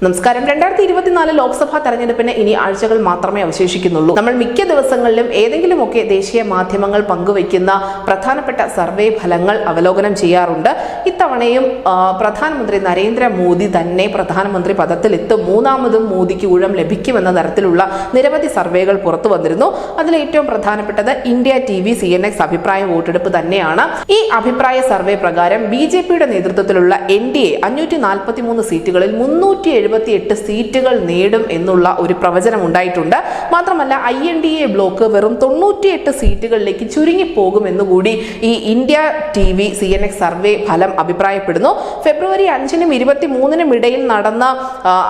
നമസ്കാരം. 2024 ലോക്സഭാ തെരഞ്ഞെടുപ്പിന് ഇനി ആഴ്ചകൾ മാത്രമേ അവശേഷിക്കുന്നുള്ളൂ. നമ്മൾ മിക്ക ദിവസങ്ങളിലും ഏതെങ്കിലുമൊക്കെ ദേശീയ മാധ്യമങ്ങൾ പങ്കുവയ്ക്കുന്ന പ്രധാനപ്പെട്ട സർവേ ഫലങ്ങൾ അവലോകനം ചെയ്യാറുണ്ട്. ഇത്തവണയും പ്രധാനമന്ത്രി നരേന്ദ്രമോദി തന്നെ പ്രധാനമന്ത്രി പദത്തിലെത്തും, മൂന്നാമതും മോദിക്ക് ഊഴം ലഭിക്കുമെന്ന തരത്തിലുള്ള നിരവധി സർവേകൾ പുറത്തു വന്നിരുന്നു. അതിൽ ഏറ്റവും പ്രധാനപ്പെട്ടത് ഇന്ത്യ TV CNX അഭിപ്രായ വോട്ടെടുപ്പ് തന്നെയാണ്. ഈ അഭിപ്രായ സർവേ പ്രകാരം BJPയുടെ നേതൃത്വത്തിലുള്ള NDA 543 സീറ്റുകളിൽ 378 സീറ്റുകൾ നേടും എന്നുള്ള ഒരു പ്രവചനം ഉണ്ടായിട്ടുണ്ട്. മാത്രമല്ല INDA ബ്ലോക്ക് വെറും 98 സീറ്റുകളിലേക്ക് ചുരുങ്ങിപ്പോകുമെന്നുകൂടി ഈ ഇന്ത്യ TV CNX സർവേ ഫലം അഭിപ്രായപ്പെടുന്നു. ഫെബ്രുവരി 5-നും 23-നും ഇടയിൽ നടന്ന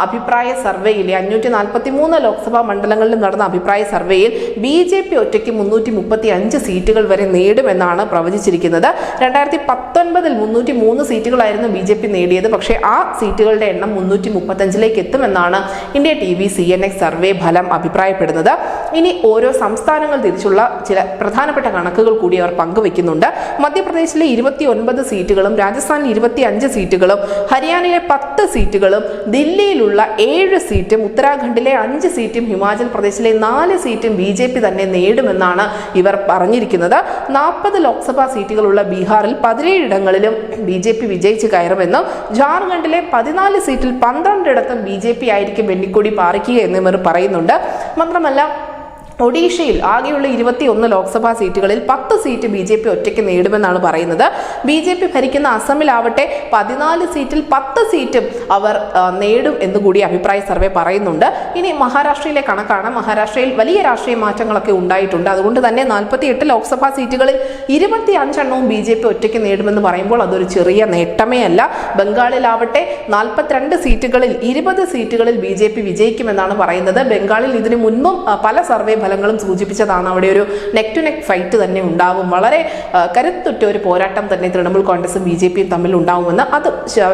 അഭിപ്രായ സർവേയിൽ 543 ലോക്സഭാ മണ്ഡലങ്ങളിലും നടന്ന അഭിപ്രായ സർവേയിൽ BJP ഒറ്റയ്ക്ക് 335 സീറ്റുകൾ വരെ നേടുമെന്നാണ് പ്രവചിച്ചിരിക്കുന്നത്. 2019-ൽ 303 സീറ്റുകളായിരുന്നു BJP നേടിയത്. പക്ഷേ ആ സീറ്റുകളുടെ എണ്ണം 335-ലേക്ക് എത്തുമെന്നാണ് ഇന്ത്യ TV CNX സർവേ ഫലം അഭിപ്രായപ്പെടുന്നത്. ഇനി ഓരോ സംസ്ഥാനങ്ങൾ തിരിച്ചുള്ള ചില പ്രധാനപ്പെട്ട കണക്കുകൾ കൂടി അവർ പങ്കുവെക്കുന്നുണ്ട്. മധ്യപ്രദേശിലെ 29 സീറ്റുകളും രാജസ്ഥാനിൽ 25 സീറ്റുകളും ഹരിയാനയിലെ 10 സീറ്റുകളും ദില്ലിയിലുള്ള 7 സീറ്റും ഉത്തരാഖണ്ഡിലെ 5 സീറ്റും ഹിമാചൽ പ്രദേശിലെ 4 സീറ്റും BJP തന്നെ നേടുമെന്നാണ് ഇവർ പറഞ്ഞിരിക്കുന്നത്. 40 ലോക്സഭാ സീറ്റുകളുള്ള ബീഹാറിൽ 17 ഇടങ്ങളിലും BJP വിജയിച്ച് കയറുമെന്നും ജാർഖണ്ഡിലെ 14 സീറ്റിൽ 12 ഇടത്തും BJP ആയിരിക്കും വെന്നിക്കൊടി പാറിക്കുക എന്ന് ഇവർ പറയുന്നുണ്ട്. മാത്രമല്ല ഒഡീഷയിൽ ആകെയുള്ള 21 ലോക്സഭാ സീറ്റുകളിൽ 10 സീറ്റ് BJP ഒറ്റയ്ക്ക് നേടുമെന്നാണ് പറയുന്നത്. BJP ഭരിക്കുന്ന അസമിലാവട്ടെ 14 സീറ്റിൽ 10 സീറ്റും അവർ നേടും എന്നുകൂടി അഭിപ്രായ സർവേ പറയുന്നുണ്ട്. ഇനി മഹാരാഷ്ട്രയിലെ കണക്കാണ്. മഹാരാഷ്ട്രയിൽ വലിയ രാഷ്ട്രീയ മാറ്റങ്ങളൊക്കെ ഉണ്ടായിട്ടുണ്ട്. അതുകൊണ്ട് തന്നെ 48 ലോക്സഭാ സീറ്റുകളിൽ 25 എണ്ണവും BJP ഒറ്റയ്ക്ക് നേടുമെന്ന് പറയുമ്പോൾ അതൊരു ചെറിയ നേട്ടമേ അല്ല. ബംഗാളിലാവട്ടെ 42 സീറ്റുകളിൽ 20 സീറ്റുകളിൽ BJP വിജയിക്കുമെന്നാണ് പറയുന്നത്. ബംഗാളിൽ ഇതിനു മുൻപും പല സർവേ ഫലങ്ങളും സൂചിപ്പിച്ചതാണ് അവിടെ ഒരു നെക്ക് ടു നെക്ക് ഫൈറ്റ് തന്നെ ഉണ്ടാവും, വളരെ കരുത്തുറ്റ ഒരു പോരാട്ടം തന്നെ തൃണമൂൽ കോൺഗ്രസും BJPയും തമ്മിൽ ഉണ്ടാവുമെന്ന് അത്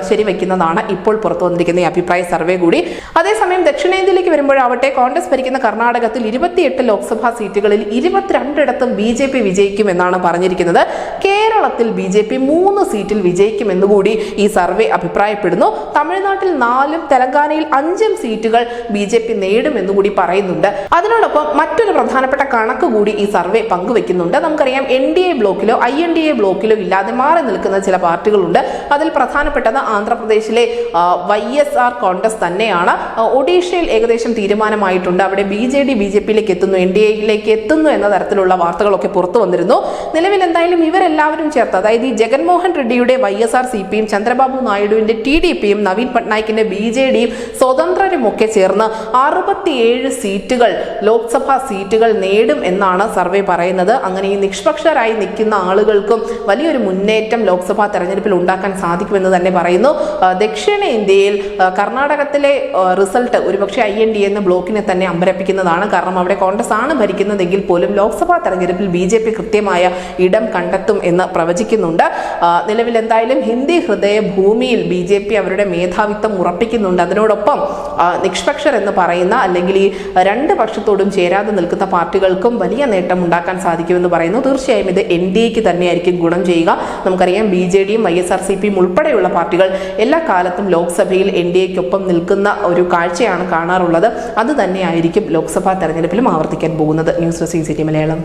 ശരിവെക്കുന്നതാണ് ഇപ്പോൾ പുറത്തു വന്നിരിക്കുന്ന ഈ അഭിപ്രായ സർവേ കൂടി. അതേസമയം ദക്ഷിണേന്ത്യയിലേക്ക് വരുമ്പോഴാവട്ടെ കോൺഗ്രസ് ഭരിക്കുന്ന കർണാടകത്തിൽ 28 ലോക്സഭാ സീറ്റുകളിൽ 22 ഇടത്തും BJP വിജയിക്കുമെന്നാണ് പറഞ്ഞിരിക്കുന്നത്. കേരളത്തിൽ BJP 3 സീറ്റിൽ വിജയിക്കുമെന്നുകൂടി ഈ സർവേ അഭിപ്രായപ്പെടുന്നു. തമിഴ്നാട്ടിൽ 4-ഉം തെലങ്കാനയിൽ 5-ഉം സീറ്റുകൾ BJP നേടുമെന്നുകൂടി പറയുന്നുണ്ട്. അതിനോടൊപ്പം മറ്റൊരു പ്രധാനപ്പെട്ട കണക്ക് കൂടി ഈ സർവേ പങ്കുവെക്കുന്നുണ്ട്. നമുക്കറിയാം NDA ബ്ലോക്കിലോ INDA ബ്ലോക്കിലോ ഇല്ലാതെ മാറി നിൽക്കുന്ന ചില പാർട്ടികളുണ്ട്. അതിൽ പ്രധാനപ്പെട്ടത് ആന്ധ്രാപ്രദേശിലെ YSR കോൺഗ്രസ് തന്നെയാണ്. ഒഡീഷയിൽ ഏകദേശം തീരുമാനമായിട്ടുണ്ട്. അവിടെ BJPയിലേക്ക് എത്തുന്നു, NDAയിലേക്ക് എത്തുന്നു എന്ന തരത്തിലുള്ള വാർത്തകളൊക്കെ പുറത്തു വന്നിരുന്നു. നിലവിൽ എന്തായാലും ഇവരെല്ലാവരും ചേർത്ത്, അതായത് ഈ ജഗൻമോഹൻ റെഡ്ഡിയുടെ YSR CPയും ചന്ദ്രബാബു നായിഡുവിന്റെ TDPയും നവീൻ പട്നായിക്കിന്റെ BJDയും സ്വതന്ത്രരുമൊക്കെ ചേർന്ന് 67 സീറ്റുകൾ ലോക്സഭാ സീറ്റുകൾ നേടും എന്നാണ് സർവേ പറയുന്നത്. അങ്ങനെ ഈ നിഷ്പക്ഷരായി നിൽക്കുന്ന ആളുകൾക്കും വലിയൊരു മുന്നേറ്റം ലോക്സഭാ തെരഞ്ഞെടുപ്പിൽ ഉണ്ടാക്കാൻ സാധിക്കുമെന്ന് തന്നെ പറയുന്നു. ദക്ഷിണേന്ത്യയിൽ കർണാടകത്തിലെ റിസൾട്ട് ഒരുപക്ഷെ INDA എന്ന ബ്ലോക്കിനെ തന്നെ അമ്പരപ്പിക്കുന്നതാണ്. കാരണം അവിടെ കോൺഗ്രസ് ആണ് ഭരിക്കുന്നതെങ്കിൽ പോലും ലോക്സഭാ തെരഞ്ഞെടുപ്പിൽ BJP കൃത്യമായ ഇടം കണ്ടെത്തും എന്ന് പ്രവചിക്കുന്നുണ്ട്. നിലവിൽ എന്തായാലും ഹിന്ദി ഹൃദയ ഭൂമിയിൽ BJP അവരുടെ മേധാവിത്വം ഉറപ്പിക്കുന്നുണ്ട്. അതിനോടൊപ്പം നിഷ്പക്ഷർ എന്ന് പറയുന്ന അല്ലെങ്കിൽ ഈ രണ്ട് പക്ഷത്തോടും ചേരാതെ നിൽക്കുന്ന പാർട്ടികൾക്കും വലിയ നേട്ടം ഉണ്ടാക്കാൻ സാധിക്കുമെന്ന് പറയുന്നു. തീർച്ചയായും ഇത് NDAക്ക് തന്നെയായിരിക്കും ഗുണം ചെയ്യുക. നമുക്കറിയാം BJDയും YSR CPയും ഉൾപ്പെടെയുള്ള പാർട്ടികൾ എല്ലാ കാലത്തും ലോക്സഭയിൽ NDAക്കൊപ്പം നിൽക്കുന്ന ഒരു കാഴ്ചയാണ് കാണാറുള്ളത്. അത് തന്നെയായിരിക്കും ലോക്സഭാ തെരഞ്ഞെടുപ്പിലും ആവർത്തിക്കാൻ പോകുന്നത്. News desk CCTV Malayalam.